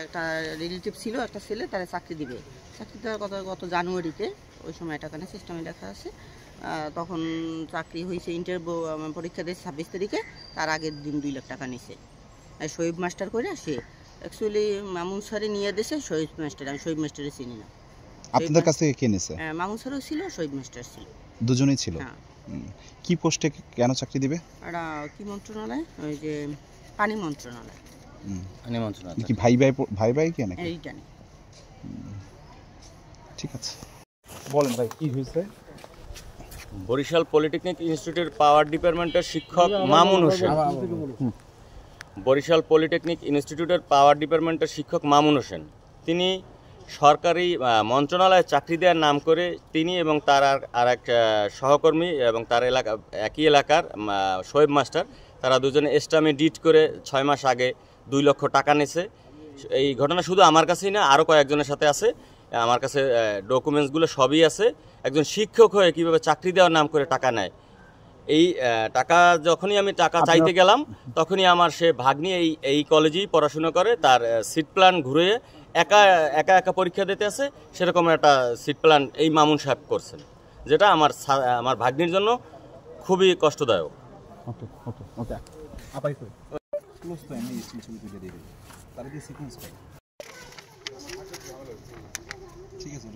একটা রিলেটিভ ছিল, একটা ছেলে তারা চাকরি দিবে, চাকরি দেওয়ার কথা গত জানুয়ারিতে, ওই সময় টাকা না সিস্টেমে লেখা আছে। তখন চাকরি হয়েছে, ইন্টারভিউ পরীক্ষা দিয়েছে 26 তারিখে, তার আগের দিন 2 লাখ টাকা নিছে শহীদ মাস্টার করে। সে অ্যাকচুয়ালি মামুন স্যারে নিয়ে দিয়েছে শহীদ মাস্টার, আমি শহীদ মাস্টারে চিনি না। আপনাদের কাছ থেকে কে নিছে? মামুন স্যারও ছিল, শহীদ মাস্টার ছিল, দুজনেই ছিল। হ্যাঁ। কি পোস্টে কেন চাকরি দিবে? এটা কি মন্ত্রণালয়? ওই যে পানি মন্ত্রণালয়। পানি মন্ত্রণালয় কি ভাই ভাই কি নাকি? এইটা নেই। ঠিক আছে, বলেন ভাই কি হয়েছে? বরিশাল পলিটেকনিক ইনস্টিটিউটের পাওয়ার ডিপার্টমেন্টের শিক্ষক মামুন হোসেন, বরিশাল পলিটেকনিক ইনস্টিটিউটের পাওয়ার ডিপার্টমেন্টের শিক্ষক মামুন হোসেন, তিনি সরকারি মন্ত্রণালয়ে চাকরি দেওয়ার নাম করে তিনি এবং তার আর এক সহকর্মী এবং তার একই এলাকার শোয়েব মাস্টার, তারা দুজনে এস্টামে ডিট করে 6 মাস আগে 2 লক্ষ টাকা নিয়েছে। এই ঘটনা শুধু আমার কাছেই না, আরও কয়েকজনের সাথে আছে, আমার কাছে ডকুমেন্টসগুলো সবই আছে। একজন শিক্ষক হয়ে কীভাবে চাকরি দেওয়ার নাম করে টাকা নেয়, এই টাকা যখনই আমি টাকা চাইতে গেলাম তখনই আমার সে ভাগ্নি এই কলেজেই পড়াশোনা করে, তার সিট প্ল্যান ঘুরে একা একা পরীক্ষা দিতে আছে, সেরকম একটা সিট প্ল্যান এই মামুন সাহেব করছেন, যেটা আমার ভাগ্নির জন্য খুবই কষ্টদায়ক। ঠিক আছে।